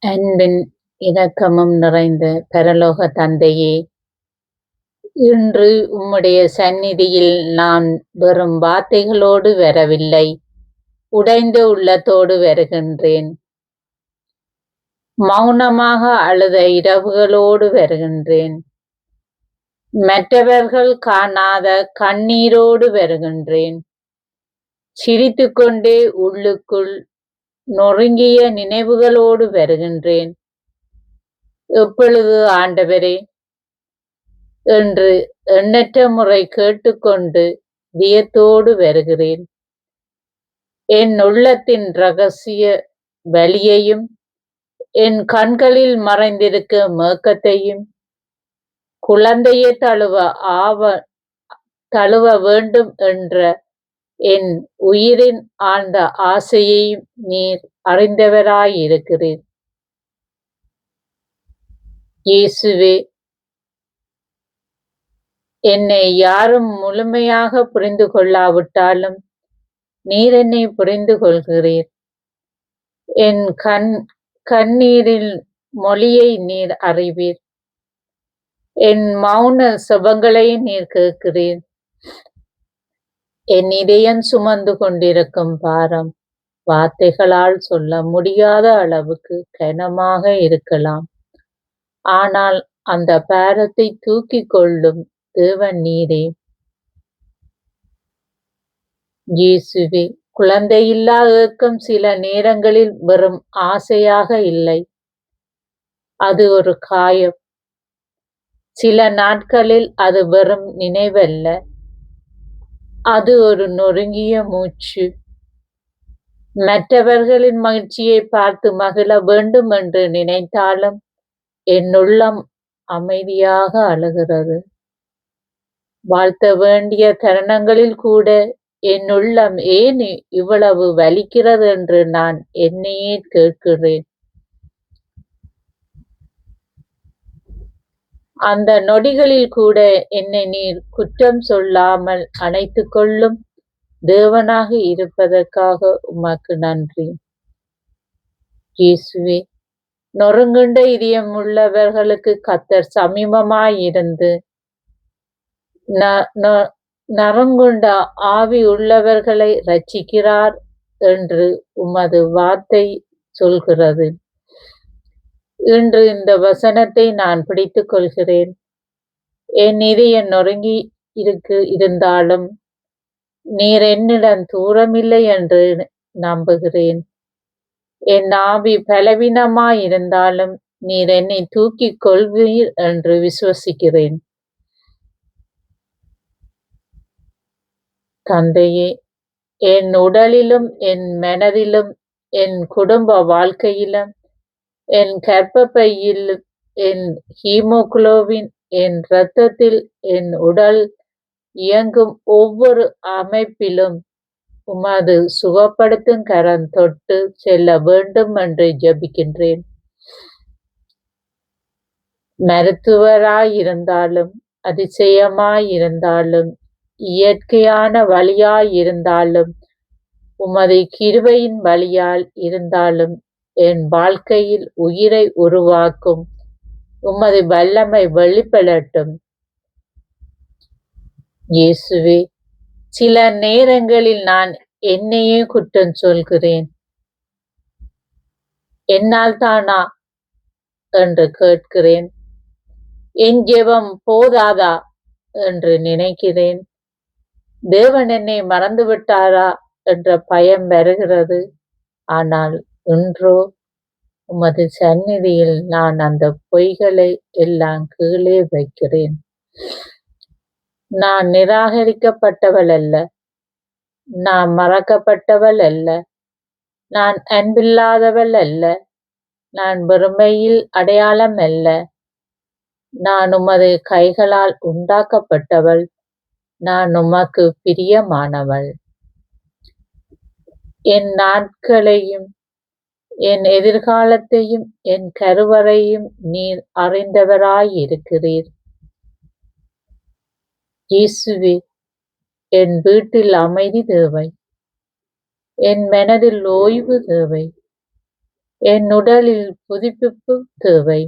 அன்பின் இரக்கமும் நிறைந்த பரலோக தந்தையே, இன்று உம்முடைய சந்நிதியில் நான் வெறும் வார்த்தைகளோடு வரவில்லை, உடைந்த உள்ளத்தோடு வருகின்றேன். மௌனமாக அழுத இரவுகளோடு வருகின்றேன். மற்றவர்கள் காணாத கண்ணீரோடு வருகின்றேன். சிரித்துக்கொண்டே உள்ளுக்குள் நொறுங்கிய நினைவுகளோடு வருகின்றேன். எப்பொழுது ஆண்டவரே என்று எண்ணற்ற முறை கேட்டுக்கொண்டு வியத்தோடு வருகிறேன். என் உள்ளத்தின் ரகசிய வலியையும் என் கண்களில் மறைந்திருக்கும் ஏக்கத்தையும் குழந்தையை தழுவ வேண்டும் என்ற என் உயிரின் ஆழ்ந்த ஆசையையும் நீர் அறிந்தவராயிருக்கிறீர். இயேசுவே, என்னை யாரும் முழுமையாக புரிந்து கொள்ளாவிட்டாலும் நீர் என்னை புரிந்து கொள்கிறீர். என் கண்ணீரின் மொழியை நீர் அறிவீர். என் மௌன செபங்களை நீர் கேட்கிறீர். என் இதயம் சுமந்து கொண்டிருக்கும் பாரம் வார்த்தைகளால் சொல்ல முடியாத அளவுக்கு கனமாக இருக்கலாம். ஆனால் அந்த பாரத்தை தூக்கிக் கொள்ளும் தேவன் நீரே. இயேசுவே, குழந்தையில்லா ஏக்கம் சில நேரங்களில் வெறும் ஆசையாக இல்லை, அது ஒரு காயம். சில நாட்களில் அது வெறும் நினைவல்ல, அது ஒரு நொறுங்கிய மூச்சு. மற்றவர்களின் மகிழ்ச்சியை பார்த்து மகிழ வேண்டும் என்று நினைத்தாலும் என் உள்ளம் அமைதியாக அழுகிறது. வாழ்த்த வேண்டிய தருணங்களில் கூட என் உள்ளம் ஏன் இவ்வளவு வலிக்கிறது என்று நான் என்னையே கேட்கிறேன். அந்த நொடிகளில் கூட என்னை நீர் குற்றம் சொல்லாமல் அணைத்துக் கொள்ளும் தேவனாக இருப்பதற்காக உமக்கு நன்றி. இயேசுவே, நொறுங்குண்ட இதயம் உள்ளவர்களுக்கு கர்த்தர் சமீபமாயிருந்து நறுங்குண்ட ஆவி உள்ளவர்களை இரட்சிக்கிறார் என்று உமது வார்த்தை சொல்கிறது. இன்று இந்த வசனத்தை நான் பிடித்துக் கொள்கிறேன். என் இதயம் நொறுங்கி இருந்தாலும் நீர் என்னிடம் தூரமில்லை என்று நம்புகிறேன். என் ஆவி பலவீனமாயிருந்தாலும் நீர் என்னை தூக்கிக் கொள்வீர் என்று விசுவசிக்கிறேன். தந்தையே, என் உடலிலும் என் மனதிலும் என் குடும்ப வாழ்க்கையிலும் என் கர்ப்பப்பையில் என் ஹீமோகுளோபின் என் இரத்தத்தில் என் உடல் இயங்கும் ஒவ்வொரு அமைப்பிலும் உமது சுகப்படுத்தும் கரம் தொட்டு செல்ல வேண்டும் என்று ஜெபிக்கின்றேன். மருத்துவராயிருந்தாலும் அதிசயமாயிருந்தாலும் இயற்கையான வழியாயிருந்தாலும் உமது கிருபையின் வழியால் இருந்தாலும் என் வாழ்க்கையில் உயிரை உருவாக்கும் உமது வல்லமை வெளிப்படட்டும். இயேசுவே, சில நேரங்களில் நான் என்னையே குற்றம் சொல்கிறேன். என்னால் தானா என்று கேட்கிறேன். என் ஜெபம் போதாதா என்று நினைக்கிறேன். தேவன் என்னை மறந்துவிட்டாரா என்ற பயம் வருகிறது. ஆனால் இன்றோ உமது சந்நிதியில் நான் அந்த பொய்களை எல்லாம் கீழே வைக்கிறேன். நான் நிராகரிக்கப்பட்டவள் அல்ல, நான் மறக்கப்பட்டவள் அல்ல, நான் அன்பில்லாதவள் அல்ல, நான் வெறுமையில் அடையாளம் அல்ல. நான் உமது கைகளால் உண்டாக்கப்பட்டவள், நான் உமக்கு பிரியமானவள். என் நாட்களையும் என் எதிர்காலத்தையும் என் கருவறையும் நீர் அறிந்தவராயிருக்கிறீர். இயேசுவே, என் வீட்டில் அமைதி தேவை, என் மனதில் ஓய்வு தேவை, என் உடலில் புதுப்பிப்பு தேவை.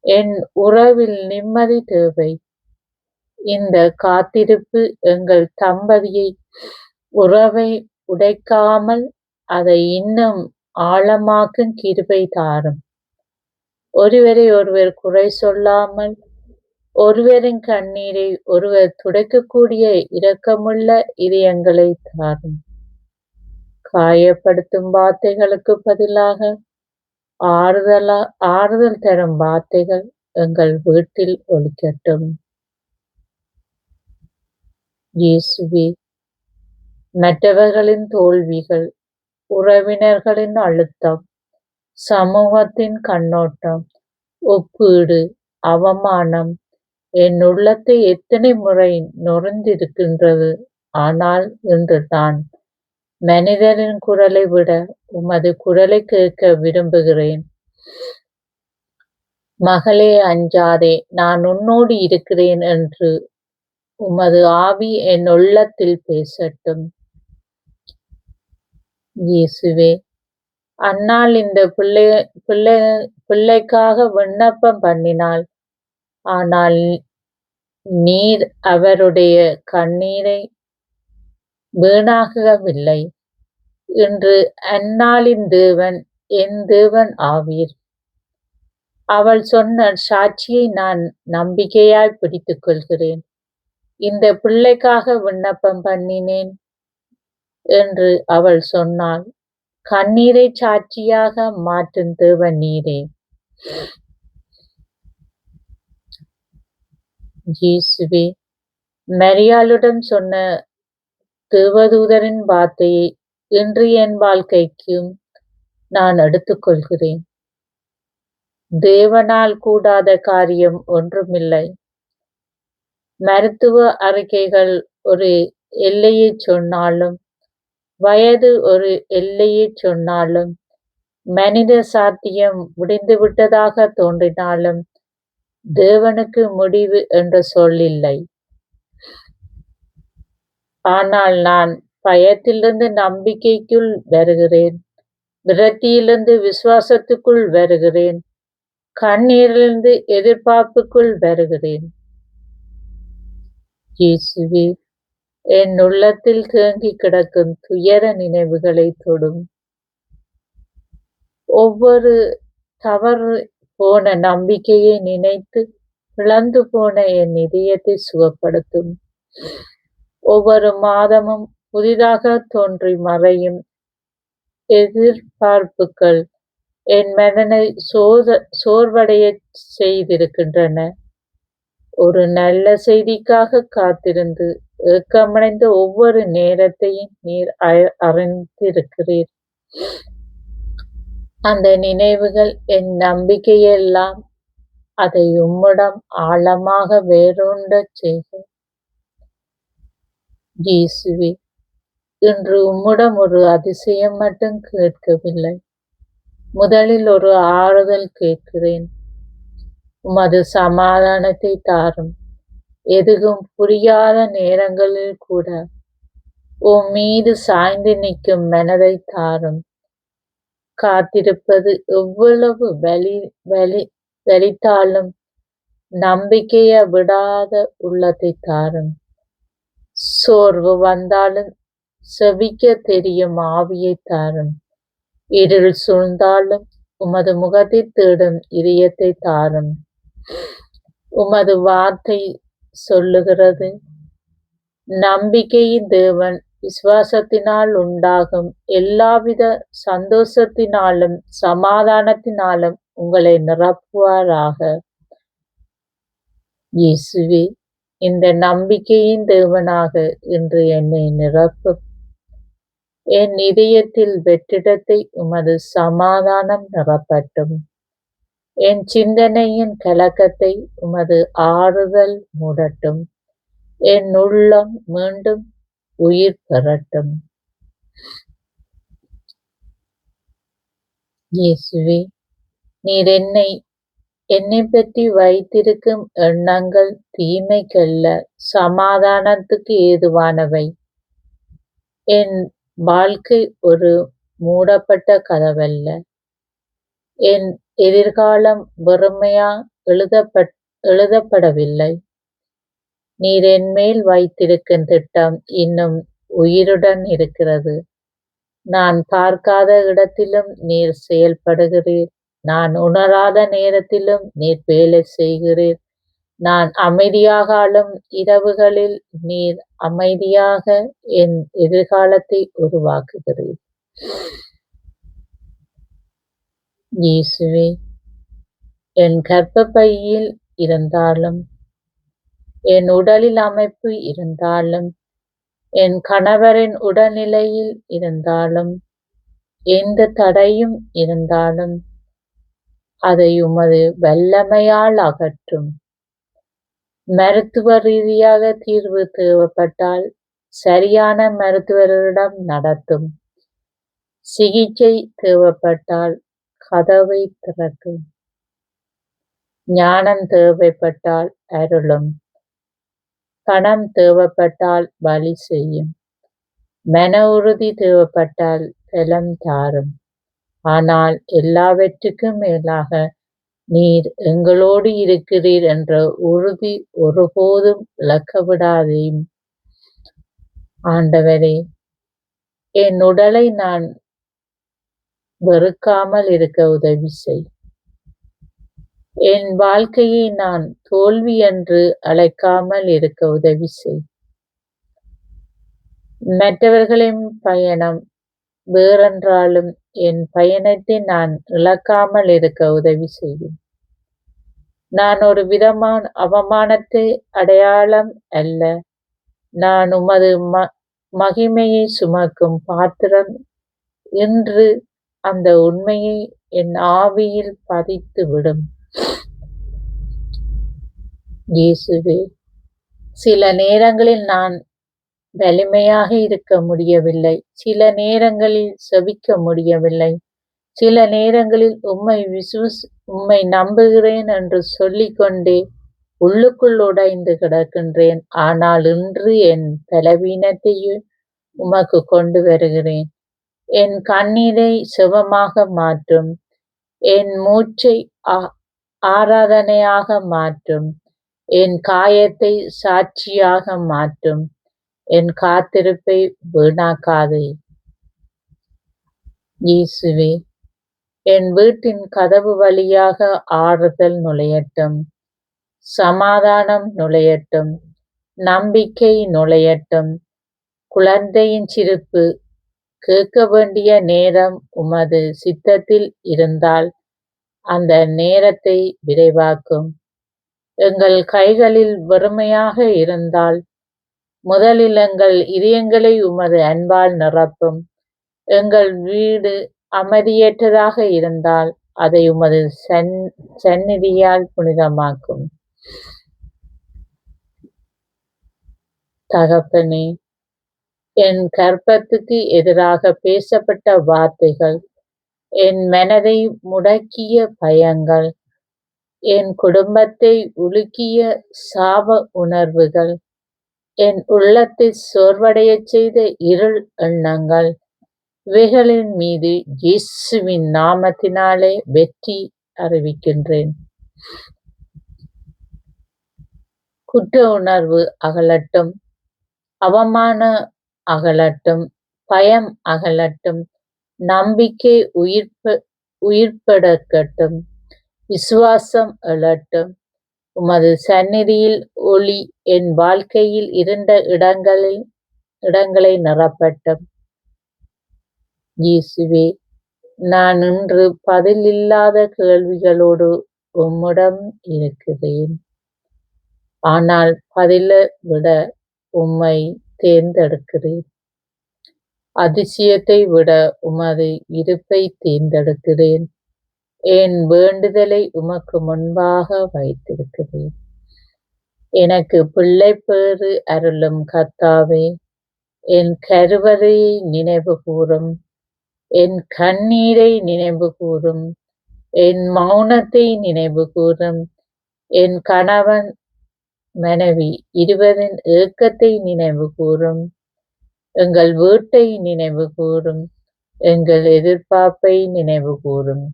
என் உறவில் நிம்மதி தேவை. இந்த காத்திருப்பு எங்கள் தம்பதியை உறவை உடைக்காமல் அதை இன்னும் ஆழமாக்கும் கிருபை தாரும். ஒருவரை ஒருவர் குறை சொல்லாமல் ஒருவரின் கண்ணீரை ஒருவர் துடைக்கக்கூடிய இரக்கமுள்ள இதயங்களை தாரும். காயப்படுத்தும் வார்த்தைகளுக்கு பதிலாக ஆறுதல் தரும் வார்த்தைகள் எங்கள் வீட்டில் ஒலிக்கட்டும். இயேசுவே, மற்றவர்களின் தோல்விகள், உறவினர்களின் அழுத்தம், சமூகத்தின் கண்ணோட்டம், ஒப்பீடு, அவமானம் என் உள்ளத்தை எத்தனை முறை நொறுந்திருக்கின்றது. ஆனால் இன்று நான் மனிதரின் குரலை விட உமது குரலை கேட்க விரும்புகிறேன். மகளே, அஞ்சாதே, நான் உன்னோடு இருக்கிறேன் என்று உமது ஆவி என் உள்ளத்தில் பேசட்டும். இயேசுவே, அன்னாள் இந்த பிள்ளைக்காக விண்ணப்பம் பண்ணினாள். ஆனால் நீர் அவருடைய கண்ணீரை வீணாகவில்லை. இன்று அன்னாளின் தேவன் என் தேவன் ஆவீர். அவள் சொன்ன சாட்சியை நான் நம்பிக்கையாய் பிடித்துக் கொள்கிறேன். இந்த பிள்ளைக்காக விண்ணப்பம் பண்ணினேன் என்று அவள் சொன்னாள். கண்ணீரை சாட்சியாக மாற்றும் தேவன் நீரே. இயேசுவே, மரியாளிடம் சொன்ன தேவதூதரின் வார்த்தையை இன்று என் வாழ்க்கைக்கும் நான் எடுத்துக்கொள்கிறேன். தேவனால் கூடாத காரியம் ஒன்றுமில்லை. மருத்துவ அறிக்கைகள் ஒரு எல்லையை சொன்னாலும், வயது ஒரு எல்லையை சொன்னாலும், மனித சாத்தியம் முடிந்துவிட்டதாக தோன்றினாலும், தேவனுக்கு முடிவு என்ற சொல் இல்லை. ஆனால் நான் பயத்திலிருந்து நம்பிக்கைக்குள் வருகிறேன். விரக்தியிலிருந்து விசுவாசத்துக்குள் வருகிறேன். கண்ணீரிலிருந்து எதிர்பார்ப்புக்குள் வருகிறேன். இயேசுவே, என் உள்ளத்தில் தேங்கி கிடக்கும் துயர நினைவுகளை தொடும். ஒவ்வொரு தவறு போன நம்பிக்கையை நினைத்து இழந்து போன என் இதயத்தை சுகப்படுத்தும். ஒவ்வொரு மாதமும் புதிதாக தோன்றி மறையும் எதிர்பார்ப்புகள் என் மனதை சோர்வடைய செய்திருக்கின்றன. ஒரு நல்ல செய்திக்காக காத்திருந்து ஏக்கமடைந்த ஒவ்வொரு நேரத்தையும் நீர் அறிந்திருக்கிறீர். அந்த நினைவுகள் என் நம்பிக்கையெல்லாம் அதை உம்மிடம் ஆழமாக வேரூன்றச் செய்யும். இயேசுவே, இன்று உம்மிடம் ஒரு அதிசயம் மட்டும் கேட்கவில்லை. முதலில் ஒரு ஆறுதல் கேட்கிறேன். உமது சமாதானத்தை தாரும். எதுவும் புரியாத நேரங்களில் கூட உம் மீது சாய்ந்து நிற்கும் மனதை தாரும். காத்திருப்பது எவ்வளவு வலித்தாலும் நம்பிக்கையை விடாத உள்ளத்தை தாரும். சோர்வு வந்தாலும் செவிக்க தெரியும் ஆவியை தாரும். இருள் சூழ்ந்தாலும் உமது முகத்தை தேடும் இதயத்தை தாரும். உமது வார்த்தை சொல்லுகிறது, நம்பிக்கையின் தேவன் விசுவாசத்தினால் உண்டாகும் எல்லாவித சந்தோஷத்தினாலும் சமாதானத்தினாலும் உங்களை நிரப்புவாராக. இயேசுவே, இந்த நம்பிக்கையின் தேவனாக இன்று என்னை நிரப்பும். என் இதயத்தில் வெற்றிடத்தை உமது சமாதானம் நிரப்பட்டும். என் சிந்தனையின் கலக்கத்தை உமது ஆறுதல் மூடட்டும். என் உள்ளம் மீண்டும் உயிர் பெறட்டும். இயேசுவே, நீர் என்னை பற்றி வைத்திருக்கும் எண்ணங்கள் தீமைக்கல்ல, சமாதானத்துக்கு ஏதுவானவை. என் வாழ்க்கை ஒரு மூடப்பட்ட கதவல்ல, என் எதிர்காலம் வெறுமையா எழுதப்படவில்லை. நீர் என்மேல் வைத்திருக்கும் திட்டம் இன்னும் உயிருடன் இருக்கிறது. நான் பார்க்காத இடத்திலும் நீர் செயல்படுகிறீர். நான் உணராத நேரத்திலும் நீர் வேலை செய்கிறீர். நான் அமைதியாக ஆளும் இரவுகளில் நீர் அமைதியாக என் எதிர்காலத்தை உருவாக்குகிறீர். இயேசுவே, என் கர்ப்பப்பையில் இருந்தாலும், என் உடலில் அமைப்பு இருந்தாலும், என் கணவரின் உடல்நிலையில் இருந்தாலும், எந்த தடையும் இருந்தாலும், அதை உமது வல்லமையால் அகற்றும். மருத்துவ ரீதியாக தீர்வு தேவைப்பட்டால் சரியான மருத்துவரிடம் நடத்தும். சிகிச்சை தேவைப்பட்டால் கதவை திறக்கும். ஞானம் தேவைப்பட்டால் அருளும். பணம் தேவைப்பட்டால் வழி செய்யும். மன உறுதி தேவைப்பட்டால் பலம் தாரும். ஆனால் எல்லாவற்றுக்கும் மேலாக நீர் எங்களோடு இருக்கிறீர் என்ற உறுதி ஒருபோதும் இழக்கவிடாதேயும். ஆண்டவரே, என் உடலை நான் வெறுக்காமல் இருக்க உதவி செய். என் வாழ்க்கையை நான் தோல்வி என்று அழைக்காமல் இருக்க உதவி செய். மற்றவர்களின் பயணம் வேறென்றாலும் என் பயணத்தை நான் இழக்காமல் இருக்க உதவி செய்யும். நான் ஒரு விதமான அவமானத்தை அடையாளம் அல்ல. நான் உமது மகிமையை சுமக்கும் பாத்திரம் என்று அந்த உண்மையை என் ஆவியில் பதித்து விடும். இயேசுவே, சில நேரங்களில் நான் வலிமையாக இருக்க முடியவில்லை. சில நேரங்களில் செபிக்க முடியவில்லை. சில நேரங்களில் உம்மை நம்புகிறேன் என்று சொல்லிக்கொண்டே உள்ளுக்குள் உடைந்து கிடக்கின்றேன். ஆனால் இன்று என் பலவீனத்தையும் உமக்கு கொண்டு வருகிறேன். என் கண்ணீரை செபமாக மாற்றும். என் மூச்சை ஆராதனையாக மாற்றும். என் காயத்தை சாட்சியாக மாற்றும். என் காத்திருப்பை வீணாக்காதே. இயேசுவே, என் வீட்டின் கதவு வழியாக ஆறுதல் நுழையட்டும். சமாதானம் நுழையட்டும். நம்பிக்கை நுழையட்டும். குழந்தையின் சிரிப்பு கேட்க வேண்டிய நேரம் உமது சித்தத்தில் இருந்தால் அந்த நேரத்தை விரைவாக்கும். எங்கள் கைகளில் வெறுமையாக இருந்தால் முதலில் எங்கள் இதயங்களை உமது அன்பால் நிரப்பும். எங்கள் வீடு அமைதியற்றதாக இருந்தால் அதை உமது சந்நிதியால் புனிதமாக்கும். தகப்பனே, என் கர்ப்பத்துக்கு எதிராக பேசப்பட்ட வார்த்தைகள், என் மனதை முடக்கிய பயங்கள், என் குடும்பத்தை உலுக்கிய சாப உணர்வுகள், என் உள்ளத்தை சோர்வடையச் செய்த இருள் எண்ணங்கள், இவைகளின் மீது இயேசுவின் நாமத்தினாலே வெற்றி அறிவிக்கின்றேன். குற்ற உணர்வு அகலட்டும். அவமானம் அகலட்டும். பயம் அகலட்டும். நம்பிக்கை உயிர்ப்பெடுக்கட்டும். விசுவாசம் எழட்டும். உமது சந்நிதியில் ஒளி என் வாழ்க்கையில் இருண்ட இடங்களை நிரப்பட்டும். இயேசுவே, நான் இன்று பதில் இல்லாத கேள்விகளோடு உம்மிடம் இருக்கிறேன். ஆனால் பதிலை விட உம்மை தேர்ந்தெடுக்கிறேன். அதிசயத்தை விட உமது இருப்பை தேர்ந்தெடுக்கிறேன். என் வேண்டுதலை உமக்கு முன்பாக வைத்திருக்கிறேன். எனக்கு பிள்ளை பேறு அருளும் கர்த்தாவே. என் கருவறையை நினைவு கூறும். என் கண்ணீரை நினைவு கூறும். என் மௌனத்தை நினைவு கூறும். என் கணவன் மனைவி இருவரின் ஏக்கத்தை நினைவு கூறும். எங்கள் வீட்டை நினைவு கூறும். எங்கள் எதிர்பார்ப்பை நினைவு கூறும்.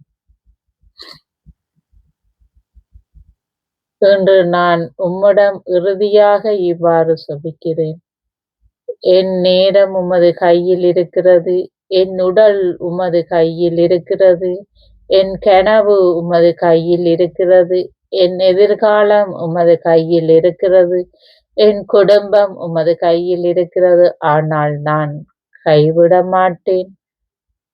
இன்று நான் உம்மிடம் இறுதியாக இவ்வாறு செபிக்கிறேன். என் நேரம் உமது கையில் இருக்கிறது. என் உடல் உமது கையில் இருக்கிறது. என் கனவு உமது கையில் இருக்கிறது. என் எதிர்காலம் உமது கையில் இருக்கிறது. என் குடும்பம் உமது கையில் இருக்கிறது. ஆனால் நான் கைவிட மாட்டேன்.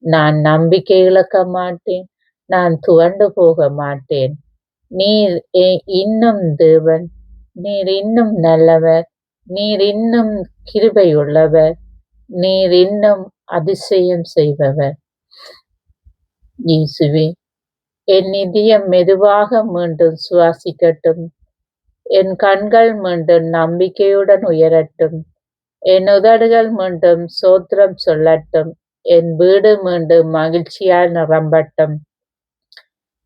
நான் நம்பிக்கை இழக்க மாட்டேன். நான் துவண்டு போக மாட்டேன். நீர் இன்னும் தேவன். நீர் இன்னும் நல்லவர். நீர் இன்னும் கிருபையுள்ளவர். நீர் இன்னும் அதிசயம் செய்பவர். இயேசுவே, என் இதயம் மெதுவாக மீண்டும் சுவாசிக்கட்டும். என் கண்கள் மீண்டும் நம்பிக்கையுடன் உயரட்டும். என் உதடுகள் மீண்டும் சோத்திரம் சொல்லட்டும். என் வீடு மீண்டும் மகிழ்ச்சியால் நிரம்பட்டும்.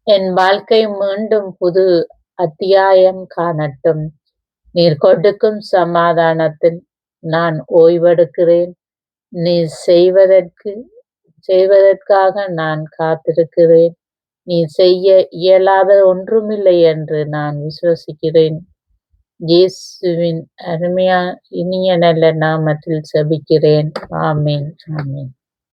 என் வாழ்க்கை மீண்டும் புது அத்தியாயம் காணட்டும். நீர் கொடுக்கும் சமாதானத்தில் நான் ஓய்வெடுக்கிறேன். நீர் செய்வதற்காக நான் காத்திருக்கிறேன். நீ செய்ய இயலாத ஒன்றுமில்லை என்று நான் விசுவசிக்கிறேன். இயேசுவின் அருமையா இனிய நல்ல நாமத்தில் செபிக்கிறேன். ஆமென். ஆமென்.